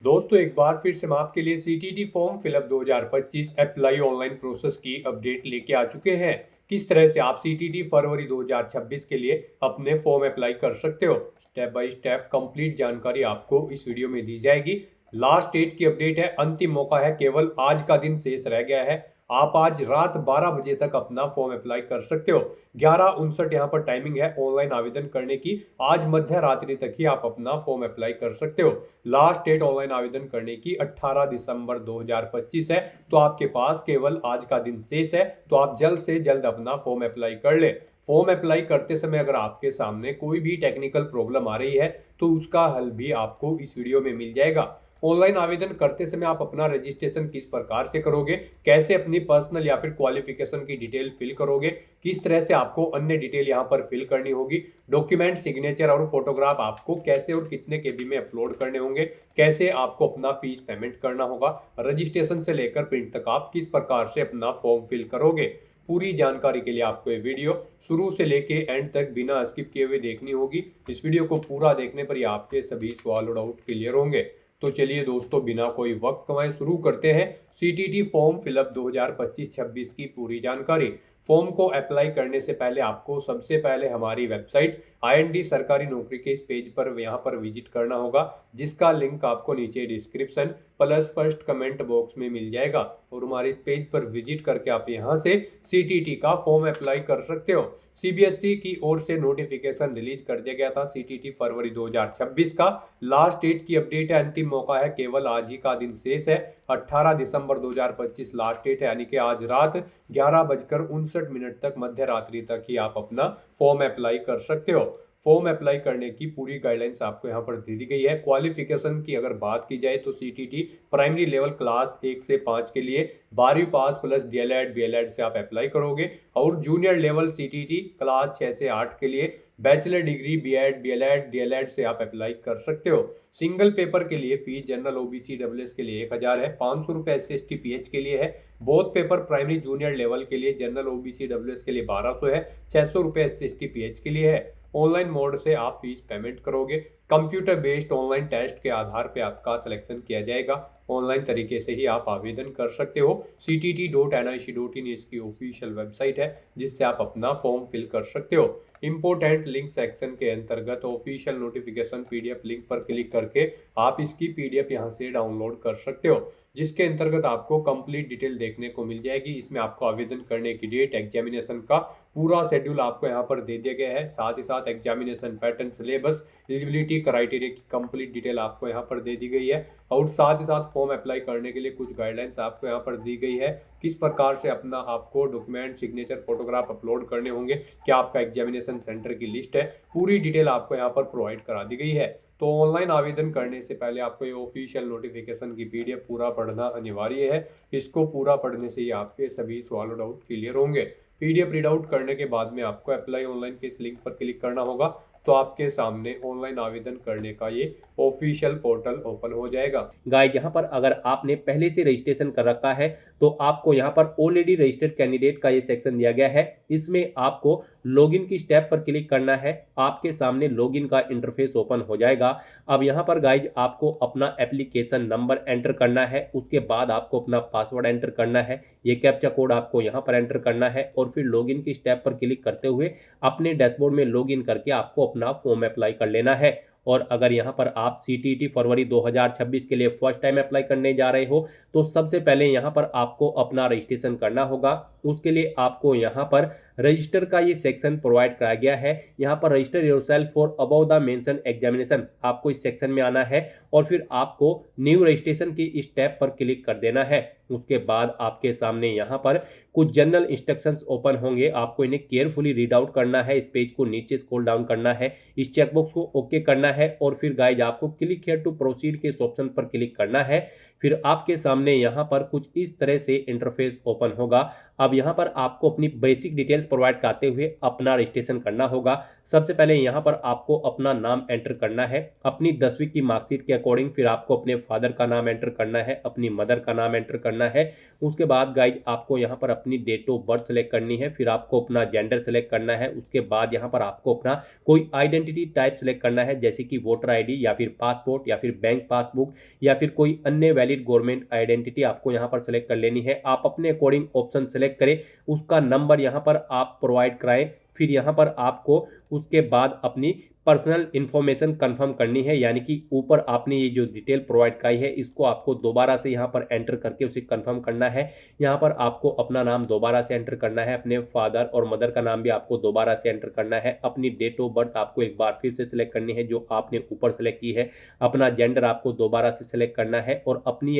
दोस्तों एक बार फिर से हम आपके लिए CTT form fill up 2025 apply online process की अपडेट लेके आ चुके हैं। किस तरह से आप सीटीटी फरवरी 2026 के लिए अपने फॉर्म अप्लाई कर सकते हो, स्टेप बाय स्टेप कंप्लीट जानकारी आपको इस वीडियो में दी जाएगी। लास्ट डेट की अपडेट है, अंतिम मौका है, केवल आज का दिन शेष रह गया है। आप आज रात 12 बजे तक अपना फॉर्म अप्लाई कर सकते हो। 11:59 यहाँ पर टाइमिंग है ऑनलाइन आवेदन करने की। आज मध्य रात्रि तक ही आप अपना फॉर्म अप्लाई कर सकते हो। लास्ट डेट ऑनलाइन आवेदन करने की 18 दिसंबर 2025 है, तो आपके पास केवल आज का दिन शेष है। तो आप जल्द से जल्द अपना फॉर्म अप्लाई कर ले। फॉर्म अप्लाई करते समय अगर आपके सामने कोई भी टेक्निकल प्रॉब्लम आ रही है तो उसका हल भी आपको इस वीडियो में मिल जाएगा। ऑनलाइन आवेदन करते समय आप अपना रजिस्ट्रेशन किस प्रकार से करोगे, कैसे अपनी पर्सनल या फिर क्वालिफिकेशन की डिटेल फिल करोगे, किस तरह से आपको अन्य डिटेल यहाँ पर फिल करनी होगी, डॉक्यूमेंट सिग्नेचर और फोटोग्राफ आपको कैसे और कितने केबी में अपलोड करने होंगे, कैसे आपको अपना फीस पेमेंट करना होगा, रजिस्ट्रेशन से लेकर प्रिंट तक आप किस प्रकार से अपना फॉर्म फिल करोगे। पूरी जानकारी के लिए आपको ये वीडियो शुरू से लेके एंड तक बिना स्किप किए हुए देखनी होगी। इस वीडियो को पूरा देखने पर ही आपके सभी सवाल और डाउट क्लियर होंगे। तो चलिए दोस्तों, बिना कोई वक्त गंवाए शुरू करते हैं सीटीटी फॉर्म फिलअप 2025-26 की पूरी जानकारी। फॉर्म को अप्लाई करने से पहले आपको सबसे पहले हमारी वेबसाइट आईएनडी सरकारी नौकरी के इस पेज पर यहाँ पर विजिट करना होगा, जिसका लिंक आपको नीचे description plus first comment box में मिल जाएगा। और हमारे इस पेज पर विजिट करके आप यहाँ से सीटीटी का फॉर्म अप्लाई कर सकते हो। सीबीएसई की ओर से नोटिफिकेशन रिलीज कर दिया गया था सीटीटी फरवरी 2026 का। लास्ट डेट की अपडेट है, अंतिम मौका है, केवल आज ही का दिन शेष है। 18 दिसंबर 2025 लास्ट डेट है, यानी कि आज रात 11:59 तक मध्य रात्रि तक ही आप अपना फॉर्म अप्लाई कर सकते हो। फॉर्म अप्लाई करने की पूरी गाइडलाइंस आपको यहाँ पर दे दी गई है। क्वालिफिकेशन की अगर बात की जाए तो सीटीटी प्राइमरी लेवल क्लास 1 से 5 के लिए 12वीं पास प्लस डीएलएड बीएलएड से आप अप्लाई करोगे। और जूनियर लेवल सीटीटी क्लास 6 से 8 के लिए bachelor degree BEd BElEd DElEd से आप अप्लाई कर सकते हो। सिंगल पेपर के लिए फीस जनरल ओबीसी डब्ल्यूएस के लिए 1000 है, 500 रुपये एससी एसटी पीएच के लिए है। Both paper primary junior level के लिए जनरल ओबीसी डब्ल्यूएस के लिए 1200 है, 600 रुपये एससी एसटी पीएच के लिए है। ऑनलाइन मोड से आप फीस पेमेंट करोगे। कंप्यूटर बेस्ड ऑनलाइन टेस्ट के आधार पर आपका सिलेक्शन किया जाएगा। ऑनलाइन तरीके से ही आप आवेदन कर सकते हो। ctt.nic.in इसकी ऑफिशियल वेबसाइट है, जिससे आप अपना फॉर्म फिल कर सकते हो। इंपोर्टेंट लिंक सेक्शन के अंतर्गत ऑफिशियल नोटिफिकेशन पीडीएफ लिंक पर क्लिक करके आप इसकी पीडीएफ यहां से डाउनलोड कर सकते हो, जिसके अंतर्गत आपको कंप्लीट डिटेल देखने को मिल जाएगी। इसमें आपको आवेदन करने की डेट, एग्जामिनेशन का पूरा शेड्यूल आपको यहाँ पर दे दिया गया है। साथ ही साथ examination pattern, syllabus, eligibility criteria की कंप्लीट डिटेल आपको यहाँ पर दे दी गई है। और साथ ही साथ फॉर्म अप्लाई करने के लिए कुछ गाइडलाइंस आपको यहाँ पर दी गई है, किस प्रकार से अपना आपको डॉक्यूमेंट सिग्नेचर फोटोग्राफ अपलोड करने होंगे, क्या आपका एग्जामिनेशन सेंटर की लिस्ट है, पूरी डिटेल आपको यहाँ पर प्रोवाइड करा दी गई है। तो ऑनलाइन आवेदन करने से पहले आपको ये ऑफिशियल नोटिफिकेशन की पीडीएफ पूरा पढ़ना अनिवार्य है। इसको पूरा पढ़ने से ही आपके सभी सवाल और डाउट क्लियर होंगे। पीडीएफ रीड आउट करने के बाद में आपको अप्लाई ऑनलाइन के इस लिंक पर क्लिक करना होगा, तो आपके सामने ऑनलाइन आवेदन करने का ये ऑफिशियल पोर्टल ओपन हो जाएगा। गाइस, यहाँ पर अगर आपने पहले से रजिस्ट्रेशन कर रखा है तो आपको यहाँ पर ऑलरेडी रजिस्टर्ड कैंडिडेट का ये सेक्शन दिया गया है। इसमें आपको लॉगिन की स्टेप पर क्लिक करना है। आपके सामने लॉगिन का इंटरफेस ओपन हो जाएगा। अब यहाँ पर गाइस आपको अपना एप्लीकेशन नंबर एंटर करना है, उसके बाद आपको अपना पासवर्ड एंटर करना है। ये कैप्चा कोड आपको यहाँ पर एंटर करना है और फिर लॉगिन की स्टेप पर क्लिक करते हुए अपने डैशबोर्ड में लॉगिन करके आपको अपना फॉर्म अप्लाई कर लेना है। और अगर यहाँ पर आप सीटीटी फरवरी 2026 के लिए फर्स्ट टाइम अप्लाई करने जा रहे हो तो सबसे पहले यहाँ पर आपको अपना रजिस्ट्रेशन करना होगा। उसके लिए आपको यहाँ पर रजिस्टर का ये सेक्शन प्रोवाइड कराया गया है। यहाँ पर register yourself for above the mention examination, आपको इस सेक्शन में आना है और फिर आपको न्यू रजिस्ट्रेशन की इस टैब पर क्लिक कर देना है। उसके बाद आपके सामने यहाँ पर कुछ जनरल इंस्ट्रक्शंस ओपन होंगे। आपको इन्हें केयरफुली रीड आउट करना है। इस पेज को नीचे स्क्रॉल डाउन करना है, इस चेकबॉक्स को ओके करना है और फिर गाइज आपको क्लिक हियर टू प्रोसीड के इस ऑप्शन पर क्लिक करना है। फिर आपके सामने यहाँ पर कुछ इस तरह से इंटरफेस ओपन होगा। अब यहाँ पर आपको अपनी बेसिक डिटेल्स प्रोवाइड कराते हुए अपना रजिस्ट्रेशन करना होगा। सबसे पहले यहाँ पर आपको अपना नाम एंटर करना है अपनी 10वीं की मार्कशीट के अकॉर्डिंग। फिर आपको अपने फादर का नाम एंटर करना है, अपनी मदर का नाम एंटर करना करना है। उसके बाद गाइज आपको यहाँ पर अपनी डेट ऑफ बर्थ सेलेक्ट करनी है, फिर आपको अपना जेंडर सेलेक्ट करना है। उसके बाद यहाँ पर आपको अपना कोई आइडेंटिटी टाइप सेलेक्ट करना है, जैसे कि वोटर आईडी या फिर पासपोर्ट या फिर बैंक पासबुक या फिर कोई अन्य वैलिड गवर्नमेंट आइडेंटिटी आपको यहाँ पर सेलेक्ट कर लेनी है। आप अपने अकॉर्डिंग ऑप्शन सेलेक्ट करें, उसका नंबर यहाँ पर आप प्रोवाइड कराएं। फिर यहाँ पर आपको उसके बाद अपनी पर्सनल इंफॉर्मेशन कंफर्म करनी है, यानी कि ऊपर आपने ये जो डिटेल प्रोवाइड कराई है इसको आपको दोबारा से यहाँ पर एंटर करके उसे कंफर्म करना है। यहाँ पर आपको अपना नाम दोबारा से एंटर करना है, अपने फादर और मदर का नाम भी आपको दोबारा से एंटर करना है। अपनी डेट ऑफ बर्थ आपको एक बार फिर से सिलेक्ट करनी है जो आपने ऊपर सेलेक्ट की है। अपना जेंडर आपको दोबारा से सिलेक्ट करना है और अपनी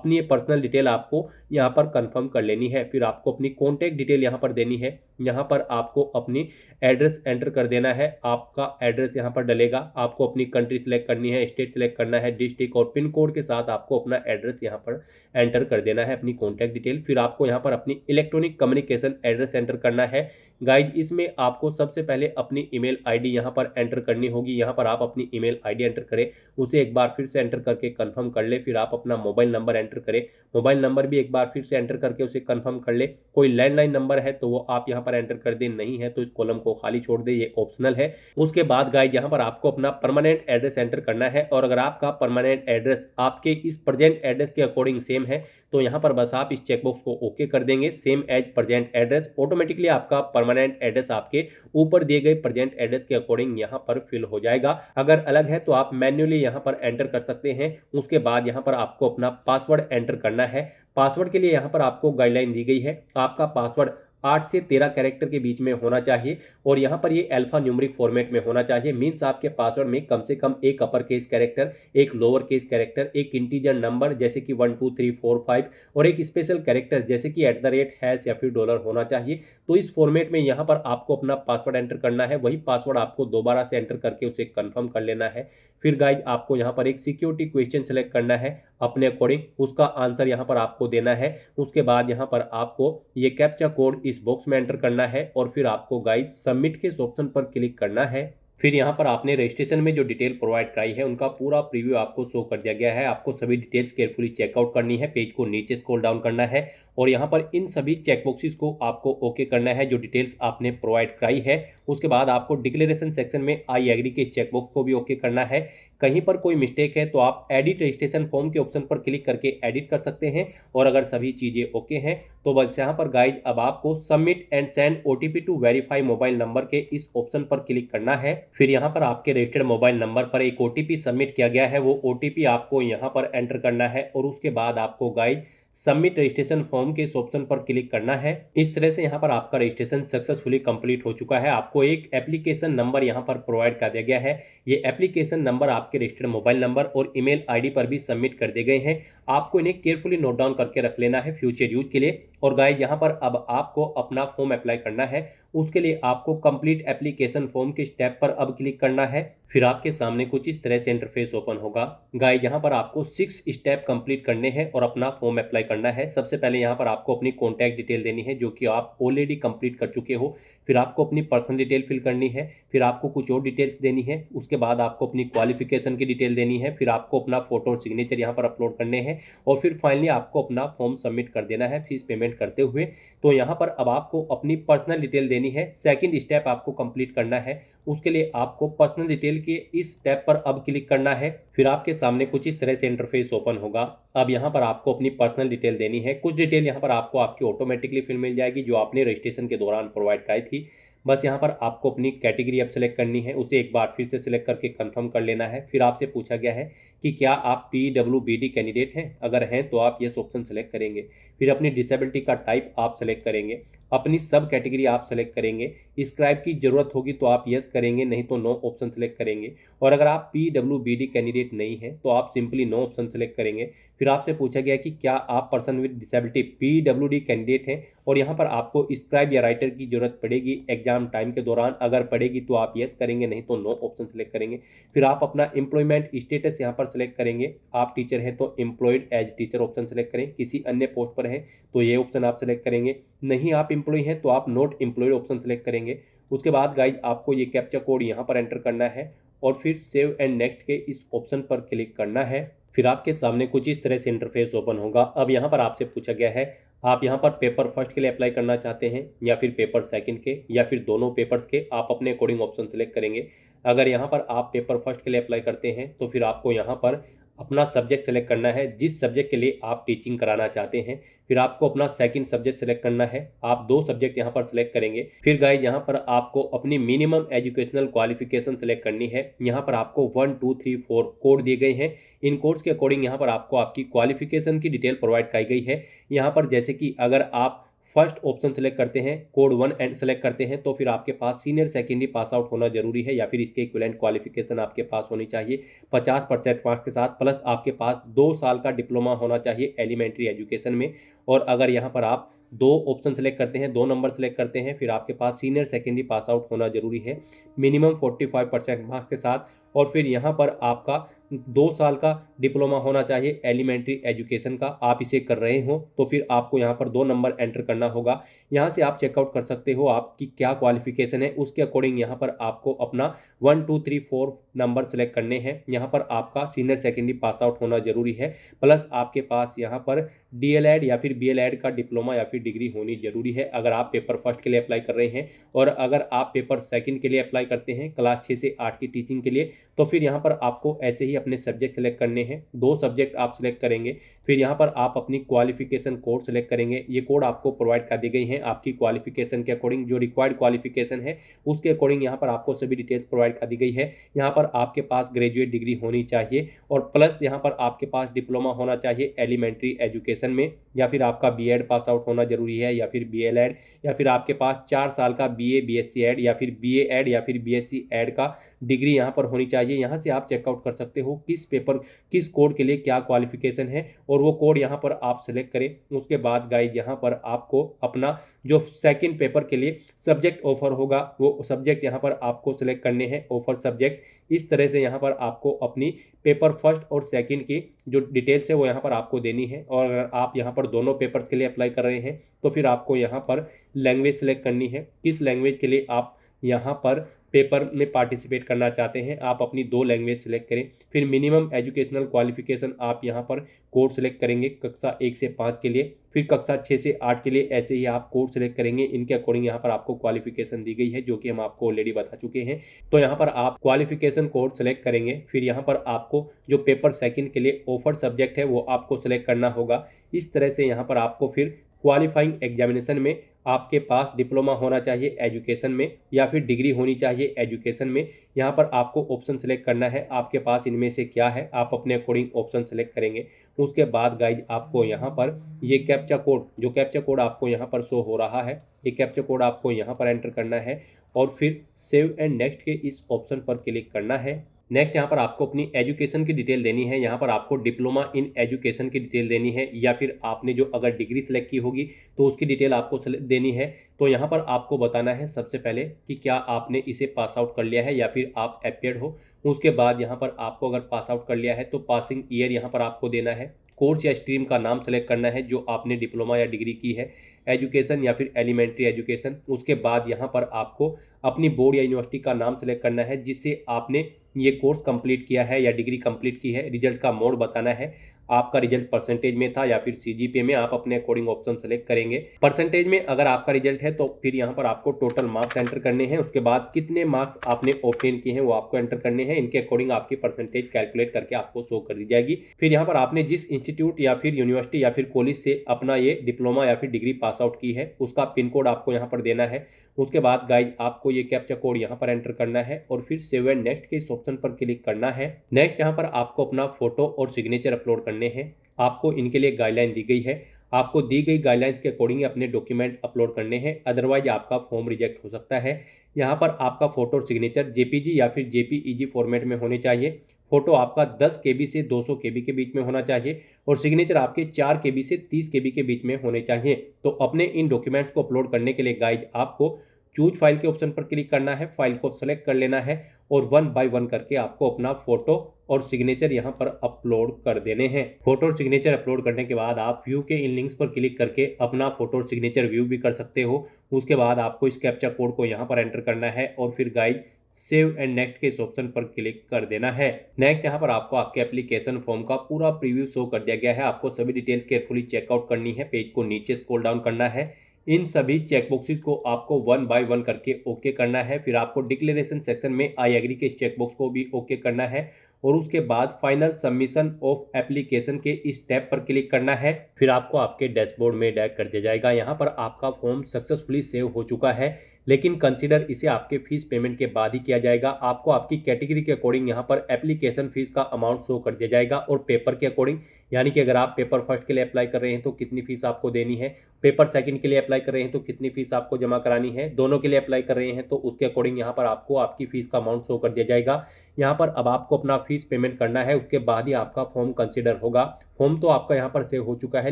ये पर्सनल डिटेल आपको यहाँ पर कंफर्म कर लेनी है। फिर आपको अपनी कॉन्टैक्ट डिटेल यहाँ पर देनी है। यहाँ पर आपको अपनी एड्रेस एंटर कर देना है, आपका एड्रेस यहाँ पर डलेगा। आपको अपनी कंट्री सेलेक्ट करनी है, स्टेट सेलेक्ट करना है, डिस्ट्रिक्ट और पिन कोड के साथ आपको अपना एड्रेस यहाँ पर एंटर कर देना है, अपनी कॉन्टैक्ट डिटेल। फिर आपको यहाँ पर अपनी इलेक्ट्रॉनिक कम्युनिकेशन एड्रेस एंटर करना है। गाइज इसमें आपको सबसे पहले अपनी ईमेल आईडी यहाँ पर एंटर करनी होगी। यहाँ पर आप अपनी ईमेल आईडी एंटर करें, उसे एक बार फिर से एंटर करके कंफर्म कर ले। फिर आप अपना मोबाइल नंबर एंटर करें, मोबाइल नंबर भी एक बार फिर से एंटर करके उसे कंफर्म कर ले। कोई लैंडलाइन नंबर है तो वो आप यहाँ पर एंटर कर दे, नहीं है तो इस कॉलम को खाली छोड़ दे, ये ऑप्शनल है। उसके बाद गाइज यहाँ पर आपको अपना परमानेंट एड्रेस एंटर करना है, और अगर आपका परमानेंट एड्रेस आपके इस प्रेजेंट एड्रेस के अकॉर्डिंग सेम है तो यहाँ पर बस आप इस चेकबॉक्स को ओके कर देंगे, same as present address. Automatically आपका परमानेंट एड्रेस आपके ऊपर दिए गए प्रेजेंट एड्रेस के अकॉर्डिंग यहाँ पर फिल हो जाएगा। अगर अलग है तो आप मैन्युअली यहाँ पर एंटर कर सकते हैं। उसके बाद यहाँ पर आपको अपना पासवर्ड एंटर करना है। पासवर्ड के लिए यहाँ पर आपको गाइडलाइन दी गई है, आपका पासवर्ड 8 से 13 कैरेक्टर के बीच में होना चाहिए और यहाँ पर ये अल्फा न्यूमेरिक फॉर्मेट में होना चाहिए। मीन्स आपके पासवर्ड में कम से कम एक अपर केस कैरेक्टर, एक लोअर केस कैरेक्टर, एक इंटीजर नंबर जैसे कि 1 2 3 4 5 और एक स्पेशल कैरेक्टर जैसे कि @ या फिर डॉलर होना चाहिए। तो इस फॉर्मेट में यहाँ पर आपको अपना पासवर्ड एंटर करना है, वही पासवर्ड आपको दोबारा से एंटर करके उसे कंफर्म कर लेना है। फिर गाइज आपको यहाँ पर एक सिक्योरिटी क्वेश्चन सेलेक्ट करना है अपने अकॉर्डिंग, उसका आंसर यहाँ पर आपको देना है। उसके बाद यहाँ पर आपको ये कैप्चा कोड इस बॉक्स में एंटर करना है और फिर आपको गाइज सबमिट के इस ऑप्शन पर क्लिक करना है। फिर यहाँ पर आपने रजिस्ट्रेशन में जो डिटेल प्रोवाइड कराई है उनका पूरा प्रीव्यू आपको शो कर दिया गया है। आपको सभी डिटेल्स केयरफुली चेकआउट करनी है, पेज को नीचे स्क्रॉल डाउन करना है और यहाँ पर इन सभी चेकबॉक्सेस को आपको ओके करना है जो डिटेल्स आपने प्रोवाइड कराई है। उसके बाद आपको डिक्लेरेशन सेक्शन में आई एग्री के इस चेकबॉक्स को भी ओके करना है। कहीं पर कोई मिस्टेक है तो आप एडिट रजिस्ट्रेशन फॉर्म के ऑप्शन पर क्लिक करके एडिट कर सकते हैं और अगर सभी चीज़ें ओके हैं तो बस यहाँ पर गाइज अब आपको submit and send OTP to verify mobile number के इस ऑप्शन पर क्लिक करना है। फिर यहाँ पर आपके रजिस्टर्ड मोबाइल नंबर पर एक ओटीपी सबमिट किया गया है, वो ओटीपी आपको यहाँ पर एंटर करना है और उसके बाद आपको गाइज सबमिट रजिस्ट्रेशन फॉर्म के इस ऑप्शन पर क्लिक करना है। इस तरह से यहाँ पर आपका रजिस्ट्रेशन सक्सेसफुली कंप्लीट हो चुका है। आपको एक एप्लीकेशन नंबर यहाँ पर प्रोवाइड कर दिया गया है। ये एप्लीकेशन नंबर आपके रजिस्टर्ड मोबाइल नंबर और ईमेल आईडी पर भी सबमिट कर दिए गए हैं। आपको इन्हें केयरफुली नोट डाउन करके रख लेना है फ्यूचर यूज के लिए। और गाइज यहाँ पर अब आपको अपना फॉर्म अप्लाई करना है, उसके लिए आपको कंप्लीट एप्लीकेशन फॉर्म के स्टेप पर अब क्लिक करना है। फिर आपके सामने कुछ इस तरह से इंटरफेस ओपन होगा। गाइज यहाँ पर आपको 6 स्टेप कंप्लीट करने हैं और अपना फॉर्म अप्लाई करना है। सबसे पहले यहाँ पर आपको अपनी कॉन्टैक्ट डिटेल देनी है जो कि आप ऑलरेडी कंप्लीट कर चुके हो। फिर आपको अपनी पर्सनल डिटेल फिल करनी है, फिर आपको कुछ और डिटेल्स देनी है। उसके बाद आपको अपनी क्वालिफिकेशन की डिटेल देनी है, फिर आपको अपना फोटो और सिग्नेचर यहाँ पर अपलोड करने हैं और फिर फाइनली आपको अपना फॉर्म सबमिट कर देना है फीस पेमेंट करते हुए। तो यहाँ पर अब आपको अपनी पर्सनल डिटेल देनी है। सेकंड स्टेप आपको कंप्लीट करना है, उसके लिए आपको पर्सनल डिटेल के इस स्टेप पर अब क्लिक करना है। फिर आपके सामने कुछ इस तरह से इंटरफेस ओपन होगा। अब यहाँ पर आपको अपनी पर्सनल डिटेल देनी है। कुछ डिटेल यहाँ पर आपको आपकी ऑटोमेटिकली फिल मिल जाएगी जो आपने रजिस्ट्रेशन के दौरान प्रोवाइड कराई थी। बस यहाँ पर आपको अपनी कैटेगरी अब सेलेक्ट करनी है, उसे एक बार फिर से सिलेक्ट करके कंफर्म कर लेना है। फिर आपसे पूछा गया है कि क्या आप PWBD कैंडिडेट हैं, अगर हैं तो आप यस ऑप्शन सेलेक्ट करेंगे। फिर अपनी डिसेबिलिटी का टाइप आप सेलेक्ट करेंगे, अपनी सब कैटेगरी आप सेलेक्ट करेंगे। स्क्राइब की जरूरत होगी तो आप यस करेंगे, नहीं तो नो ऑप्शन सेलेक्ट करेंगे। और अगर आप PWBD कैंडिडेट नहीं है तो आप सिंपली नो ऑप्शन सेलेक्ट करेंगे। फिर आपसे पूछा गया कि क्या आप person with disability PWD candidate हैं और यहाँ पर आपको स्क्राइब या राइटर की जरूरत पड़ेगी एग्जाम टाइम के दौरान, अगर पड़ेगी तो आप यस करेंगे, नहीं तो नो ऑप्शन सेलेक्ट करेंगे। फिर आप अपना एम्प्लॉयमेंट स्टेटस यहाँ पर सेलेक्ट करेंगे। आप टीचर हैं तो employed as teacher option select करें, किसी अन्य पोस्ट पर है तो ये ऑप्शन आप सेलेक्ट करेंगे, नहीं आप एम्प्लॉय हैं तो आप नॉट एम्प्लॉयड ऑप्शन सेलेक्ट करेंगे। उसके बाद गाइज आपको ये कैप्चा कोड यहाँ पर एंटर करना है और फिर सेव एंड नेक्स्ट के इस ऑप्शन पर क्लिक करना है। फिर आपके सामने कुछ इस तरह से इंटरफेस ओपन होगा। अब यहाँ पर आपसे पूछा गया है आप यहाँ पर पेपर फर्स्ट के लिए अप्लाई करना चाहते हैं या फिर पेपर सेकंड के या फिर दोनों पेपर्स के, आप अपने अकॉर्डिंग ऑप्शन सेलेक्ट करेंगे। अगर यहाँ पर आप पेपर फर्स्ट के लिए अप्लाई करते हैं तो फिर आपको यहाँ पर अपना सब्जेक्ट सेलेक्ट करना है, जिस सब्जेक्ट के लिए आप टीचिंग कराना चाहते हैं। फिर आपको अपना सेकंड सब्जेक्ट सेलेक्ट करना है, आप 2 सब्जेक्ट यहाँ पर सेलेक्ट करेंगे। फिर गाइस यहाँ पर आपको अपनी मिनिमम एजुकेशनल क्वालिफिकेशन सेलेक्ट करनी है। यहाँ पर आपको 1 2 3 4 कोड दिए गए हैं। इन कोड्स के अकॉर्डिंग यहाँ पर आपको आपकी क्वालिफिकेशन की डिटेल प्रोवाइड की गई है। यहाँ पर जैसे कि अगर आप फर्स्ट ऑप्शन सेलेक्ट करते हैं, कोड 1 एंड सेलेक्ट करते हैं, तो फिर आपके पास सीनियर सेकेंडरी पास आउट होना जरूरी है या फिर इसके इक्विवेलेंट क्वालिफिकेशन आपके पास होनी चाहिए 50% मार्क्स के साथ, प्लस आपके पास 2 साल का डिप्लोमा होना चाहिए एलिमेंट्री एजुकेशन में। और अगर यहाँ पर आप 2 ऑप्शन सेलेक्ट करते हैं, 2 नंबर सेलेक्ट करते हैं, फिर आपके पास सीनियर सेकेंडरी पास आउट होना जरूरी है मिनिमम 45% मार्क्स के साथ। और फिर यहाँ पर आपका 2 साल का डिप्लोमा होना चाहिए एलिमेंट्री एजुकेशन का, आप इसे कर रहे हो तो फिर आपको यहाँ पर 2 नंबर एंटर करना होगा। यहाँ से आप चेकआउट कर सकते हो आपकी क्या क्वालिफिकेशन है, उसके अकॉर्डिंग यहाँ पर आपको अपना 1 2 3 4 नंबर सेलेक्ट करने हैं। यहाँ पर आपका सीनियर सेकेंडरी पास आउट होना जरूरी है, प्लस आपके पास यहाँ पर DLED या फिर BLED का डिप्लोमा या फिर डिग्री होनी जरूरी है अगर आप पेपर फर्स्ट के लिए अप्लाई कर रहे हैं। और अगर आप पेपर सेकंड के लिए अप्लाई करते हैं क्लास 6 से 8 की टीचिंग के लिए, तो फिर यहाँ पर आपको ऐसे ही अपने सब्जेक्ट सेलेक्ट करने हैं। 2 सब्जेक्ट आप सेलेक्ट करेंगे, फिर यहाँ पर आप अपनी क्वालिफिकेशन कोड सेलेक्ट करेंगे। ये कोड आपको प्रोवाइड कर दी गई हैं आपकी क्वालिफिकेशन के अकॉर्डिंग, जो रिक्वायर्ड क्वालिफिकेशन है उसके अकॉर्डिंग यहाँ पर आपको सभी डिटेल्स प्रोवाइड कर दी गई है। यहाँ पर आपके पास ग्रेजुएट डिग्री होनी चाहिए और प्लस यहाँ पर आपके पास डिप्लोमा होना चाहिए एलिमेंट्री एजुकेशन में, या फिर आपका BEd पास आउट होना जरूरी है या फिर BLED, या फिर आपके पास 4 साल का BA BSc एड या फिर BA एड या फिर BSc एड का डिग्री यहाँ पर होनी चाहिए। यहाँ से आप चेकआउट कर सकते हो किस पेपर किस कोड के लिए क्या क्वालिफिकेशन है और वो कोड यहाँ पर आप सेलेक्ट करें। उसके बाद गाइड यहाँ पर आपको अपना जो सेकंड पेपर के लिए सब्जेक्ट ऑफर होगा वो सब्जेक्ट यहाँ पर आपको सेलेक्ट करने हैं, ऑफर सब्जेक्ट। इस तरह से यहाँ पर आपको अपनी पेपर फर्स्ट और सेकंड की जो डिटेल्स है वो यहाँ पर आपको देनी है। और अगर आप यहाँ पर दोनों पेपर्स के लिए अप्लाई कर रहे हैं तो फिर आपको यहाँ पर लैंग्वेज सेलेक्ट करनी है, किस लैंग्वेज के लिए आप यहाँ पर पेपर में पार्टिसिपेट करना चाहते हैं, आप अपनी 2 लैंग्वेज सेलेक्ट करें। फिर मिनिमम एजुकेशनल क्वालिफिकेशन आप यहाँ पर कोड सेलेक्ट करेंगे कक्षा 1 से 5 के लिए, फिर कक्षा 6 से 8 के लिए ऐसे ही आप कोड सेलेक्ट करेंगे। इनके अकॉर्डिंग यहाँ पर आपको क्वालिफिकेशन दी गई है जो कि हम आपको ऑलरेडी बता चुके हैं। तो यहाँ पर आप क्वालिफिकेशन कोड सेलेक्ट करेंगे, फिर यहाँ पर आपको जो पेपर सेकंड के लिए ऑफर सब्जेक्ट है वो आपको सेलेक्ट करना होगा। इस तरह से यहाँ पर आपको फिर क्वालिफाइंग एग्जामिनेशन में आपके पास डिप्लोमा होना चाहिए एजुकेशन में या फिर डिग्री होनी चाहिए एजुकेशन में। यहाँ पर आपको ऑप्शन सेलेक्ट करना है आपके पास इनमें से क्या है, आप अपने अकॉर्डिंग ऑप्शन सेलेक्ट करेंगे। उसके बाद गाइड आपको यहाँ पर ये कैप्चा कोड, जो कैप्चा कोड आपको यहाँ पर शो हो रहा है, ये कैप्चा कोड आपको यहाँ पर एंटर करना है और फिर सेव एंड नेक्स्ट के इस ऑप्शन पर क्लिक करना है। नेक्स्ट यहाँ पर आपको अपनी एजुकेशन की डिटेल देनी है, यहाँ पर आपको डिप्लोमा इन एजुकेशन की डिटेल देनी है या फिर आपने जो अगर डिग्री सेलेक्ट की होगी तो उसकी डिटेल आपको देनी है। तो यहाँ पर आपको बताना है सबसे पहले कि क्या आपने इसे पास आउट कर लिया है या फिर आप एपियर्ड हो। उसके बाद यहाँ पर आपको अगर पास आउट कर लिया है तो पासिंग ईयर यहाँ पर आपको देना है, कोर्स या स्ट्रीम का नाम सेलेक्ट करना है जो आपने डिप्लोमा या डिग्री की है, एजुकेशन या फिर एलिमेंट्री एजुकेशन। उसके बाद यहाँ पर आपको अपनी बोर्ड या यूनिवर्सिटी का नाम सेलेक्ट करना है जिससे आपने ये कोर्स कंप्लीट किया है या डिग्री कंप्लीट की है। रिजल्ट का मोड बताना है, आपका रिजल्ट परसेंटेज में था या फिर CGPA में, आप अपने अकॉर्डिंग ऑप्शन सेलेक्ट करेंगे। परसेंटेज में अगर आपका रिजल्ट है तो फिर यहाँ पर आपको टोटल मार्क्स एंटर करने हैं। उसके बाद कितने मार्क्स आपने ऑब्टेन किए हैं वो आपको एंटर करने हैं, इनके अकॉर्डिंग आपकी परसेंटेज कैलकुलेट करके आपको शो कर दी जाएगी। फिर यहाँ पर आपने जिस इंस्टीट्यूट या फिर यूनिवर्सिटी या फिर कॉलेज से अपना ये डिप्लोमा या फिर डिग्री पास आउट की है उसका पिन कोड आपको यहाँ पर देना है। उसके बाद गाइड आपको ये कैप्चा कोड यहाँ पर एंटर करना है और फिर सेव एंड नेक्स्ट के इस ऑप्शन पर क्लिक करना है। नेक्स्ट यहाँ पर आपको अपना फोटो और सिग्नेचर अपलोड करने हैं। आपको इनके लिए गाइडलाइन दी गई है, आपको दी गई गाइडलाइंस के अकॉर्डिंग अपने डॉक्यूमेंट अपलोड करने हैं, अदरवाइज आपका फॉर्म रिजेक्ट हो सकता है। यहाँ पर आपका फोटो और सिग्नेचर JPG या फिर JPEG फॉर्मेट में होने चाहिए। फोटो आपका 10 KB से 200 KB के बीच में होना चाहिए और सिग्नेचर आपके 4 KB से 30 KB के बीच में होने चाहिए। तो अपने इन डॉक्यूमेंट्स को अपलोड करने के लिए गाइड आपको चूज फाइल के ऑप्शन पर क्लिक करना है, फाइल को सेलेक्ट कर लेना है और 1 बाय 1 करके आपको अपना फोटो और सिग्नेचर यहाँ पर अपलोड कर देने हैं। फोटो और सिग्नेचर अपलोड करने के बाद आप व्यू के इन लिंक्स पर क्लिक करके अपना फोटो और सिग्नेचर व्यू भी कर सकते हो। उसके बाद आपको इस कैप्चा कोड को यहाँ पर एंटर करना है और फिर गाइड सेव एंड नेक्स्ट के इस ऑप्शन पर क्लिक कर देना है। नेक्स्ट यहाँ पर आपको आपके एप्लीकेशन फॉर्म का पूरा प्रीव्यू शो कर दिया गया है। आपको सभी डिटेल्स केयरफुली चेकआउट करनी है। पेज को नीचे स्क्रॉल डाउन करना है। इन सभी चेकबॉक्सेस को आपको वन बाय वन करके ओके करना है। फिर आपको डिक्लेरेशन सेक्शन में आई एग्री के इस चेकबॉक्स को भी ओके करना है और उसके बाद फाइनल सबमिशन ऑफ एप्लीकेशन के इस टैब पर क्लिक करना है। फिर आपको आपके डैशबोर्ड में डायरेक्ट कर दिया जाएगा। यहाँ पर आपका फॉर्म सक्सेसफुली सेव हो चुका है, लेकिन कंसीडर इसे आपके फीस पेमेंट के बाद ही किया जाएगा। आपको आपकी कैटेगरी के अकॉर्डिंग यहाँ पर एप्लीकेशन फीस का अमाउंट शो कर दिया जाएगा और पेपर के अकॉर्डिंग, यानी कि अगर आप पेपर फर्स्ट के लिए अप्लाई कर रहे हैं तो कितनी फीस आपको देनी है, पेपर सेकंड के लिए अप्लाई कर रहे हैं तो कितनी फीस आपको जमा करानी है, दोनों के लिए अप्लाई कर रहे हैं तो उसके अकॉर्डिंग यहाँ पर आपको आपकी फीस का अमाउंट शो कर दिया जाएगा। यहाँ पर अब आपको अपना फीस पेमेंट करना है, उसके बाद ही आपका फॉर्म कंसिडर होगा। फॉर्म तो आपका यहाँ पर सेव हो चुका है,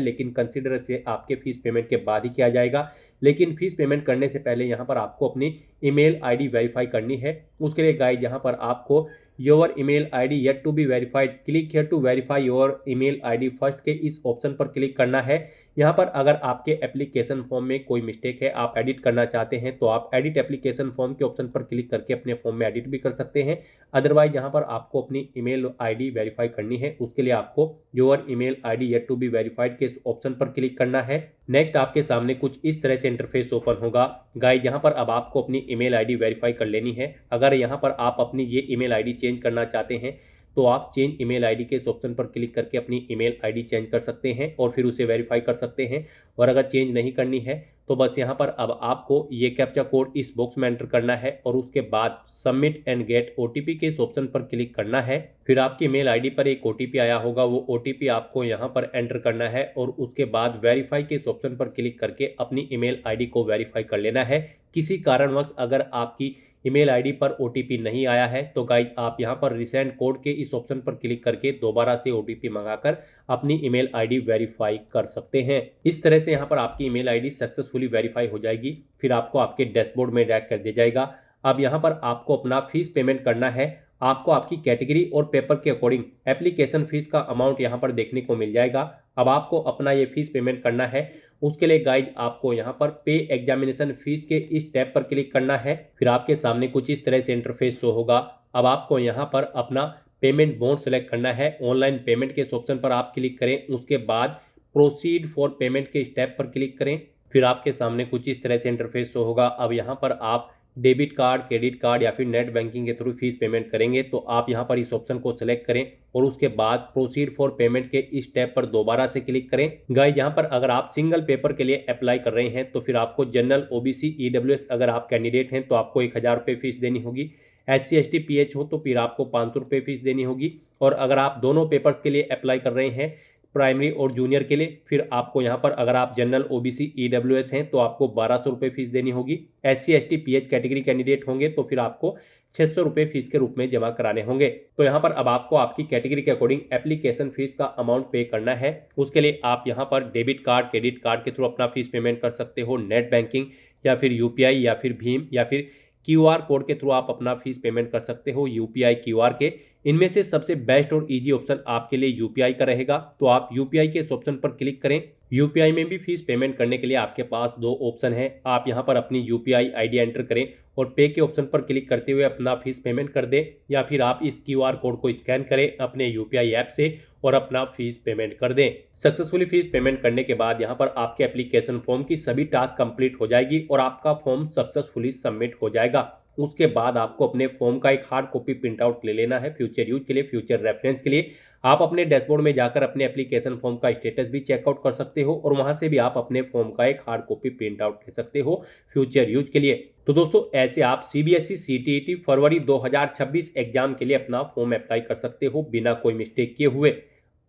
लेकिन कंसिडर से आपके फीस पेमेंट के बाद ही किया जाएगा। लेकिन फीस पेमेंट करने से पहले यहाँ पर आपको अपनी ईमेल आईडी वेरीफाई करनी है। उसके लिए गाइड यहाँ पर आपको your email ID yet to be verified, click here to verify your email ID first के इस ऑप्शन पर क्लिक करना है। यहाँ पर अगर आपके एप्लीकेशन फॉर्म में कोई मिस्टेक है, आप एडिट करना चाहते हैं तो आप एडिट एप्लीकेशन फॉर्म के ऑप्शन पर क्लिक करके अपने फॉर्म में एडिट भी कर सकते हैं। अदरवाइज यहाँ पर आपको अपनी ईमेल आईडी वेरीफाई करनी है। उसके लिए आपको your email ID yet to be verified के इस ऑप्शन पर क्लिक करना है। नेक्स्ट आपके सामने कुछ इस तरह से इंटरफेस ओपन होगा। गाइस यहाँ पर अब आपको अपनी ईमेल आईडी वेरीफाई कर लेनी है। अगर यहाँ पर आप अपनी ये ईमेल आईडी चेंज करना चाहते हैं तो आप चेंज ईमेल आईडी के इस ऑप्शन पर क्लिक करके अपनी ईमेल आईडी चेंज कर सकते हैं और फिर उसे वेरीफाई कर सकते हैं। और अगर चेंज नहीं करनी है तो बस यहाँ पर अब आपको ये कैप्चा कोड इस बॉक्स में एंटर करना है और उसके बाद सबमिट एंड गेट ओटीपी के इस ऑप्शन पर क्लिक करना है। फिर आपकी मेल आईडी पर एक ओटीपी आया होगा, वो ओटीपी आपको यहाँ पर एंटर करना है और उसके बाद वेरीफाई के इस ऑप्शन पर क्लिक करके अपनी ईमेल आईडी को वेरीफाई कर लेना है। किसी कारणवश अगर आपकी ईमेल आईडी पर ओटीपी नहीं आया है तो गाइस आप यहां पर रिसेंट कोड के इस ऑप्शन पर क्लिक करके दोबारा से ओटीपी मंगाकर अपनी ईमेल आईडी वेरीफाई कर सकते हैं। इस तरह से यहां पर आपकी ईमेल आईडी सक्सेसफुली वेरीफाई हो जाएगी। फिर आपको आपके डैशबोर्ड में डायरेक्ट कर दिया जाएगा। अब यहां पर आपको अपना फीस पेमेंट करना है। आपको आपकी कैटेगरी और पेपर के अकॉर्डिंग एप्लीकेशन फीस का अमाउंट यहां पर देखने को मिल जाएगा। अब आपको अपना ये फीस पेमेंट करना है। उसके लिए गाइज आपको यहाँ पर पे एग्जामिनेशन फीस के इस टैब पर क्लिक करना है। फिर आपके सामने कुछ इस तरह से इंटरफेस शो होगा। अब आपको यहाँ पर अपना पेमेंट मोड सेलेक्ट करना है। ऑनलाइन पेमेंट के इस ऑप्शन पर आप क्लिक करें, उसके बाद प्रोसीड फॉर पेमेंट के इस टैब पर क्लिक करें। फिर आपके सामने कुछ इस तरह से इंटरफेस शो होगा। अब यहाँ पर आप डेबिट कार्ड, क्रेडिट कार्ड या फिर नेट बैंकिंग के थ्रू फीस पेमेंट करेंगे तो आप यहां पर इस ऑप्शन को सिलेक्ट करें और उसके बाद प्रोसीड फॉर पेमेंट के इस टैब पर दोबारा से क्लिक करें। गाइस यहां पर अगर आप सिंगल पेपर के लिए अप्लाई कर रहे हैं तो फिर आपको जनरल, ओबीसी, ईडब्ल्यूएस अगर आप कैंडिडेट हैं तो आपको 1000 रुपये फीस देनी होगी। SC ST PH हो तो फिर आपको 500 रुपये फीस देनी होगी। और अगर आप दोनों पेपर्स के लिए अप्लाई कर रहे हैं, प्राइमरी और जूनियर के लिए, फिर आपको यहाँ पर अगर आप जनरल, ओबीसी, ईडब्ल्यूएस हैं तो आपको 1200 रुपये फीस देनी होगी। SC ST PH category candidate होंगे तो फिर आपको 600 रुपये फीस के रूप में जमा कराने होंगे। तो यहाँ पर अब आपको आपकी कैटेगरी के अकॉर्डिंग एप्लीकेशन फीस का अमाउंट पे करना है। उसके लिए आप यहाँ पर डेबिट कार्ड, क्रेडिट कार्ड के थ्रू अपना फीस पेमेंट कर सकते हो, नेट बैंकिंग या फिर UPI या फिर भीम या फिर QR कोड के थ्रू आप अपना फीस पेमेंट कर सकते हो, UPI, QR के। इनमें से सबसे बेस्ट और इजी ऑप्शन आपके लिए UPI का रहेगा। तो आप UPI के इस ऑप्शन पर क्लिक करें। UPI में भी फीस पेमेंट करने के लिए आपके पास दो ऑप्शन है। आप यहां पर अपनी UPI आईडी एंटर करें और पे के ऑप्शन पर क्लिक करते हुए अपना फीस पेमेंट कर दें, या फिर आप इस QR कोड को स्कैन करें अपने UPI ऐप से और अपना फीस पेमेंट कर दें। सक्सेसफुली फीस पेमेंट करने के बाद यहाँ पर आपके एप्लीकेशन फॉर्म की सभी टास्क कंप्लीट हो जाएगी और आपका फॉर्म सक्सेसफुली सबमिट हो जाएगा। उसके बाद आपको अपने फॉर्म का एक हार्ड कॉपी प्रिंट आउट ले लेना है फ्यूचर यूज के लिए, फ्यूचर रेफरेंस के लिए। आप अपने डैशबोर्ड में जाकर अपने एप्लीकेशन फॉर्म का स्टेटस भी चेकआउट कर सकते हो और वहां से भी आप अपने फॉर्म का एक हार्ड कॉपी प्रिंट आउट ले सकते हो फ्यूचर यूज के लिए। तो दोस्तों ऐसे आप CBSE CTET फरवरी 2026 एग्जाम के लिए अपना फॉर्म अप्लाई कर सकते हो बिना कोई मिस्टेक किए हुए।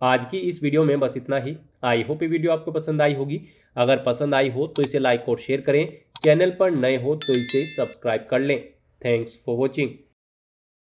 आज की इस वीडियो में बस इतना ही। आई होप ये वीडियो आपको पसंद आई होगी। अगर पसंद आई हो तो इसे लाइक और शेयर करें। चैनल पर नए हो तो इसे सब्सक्राइब कर लें। Thanks for watching.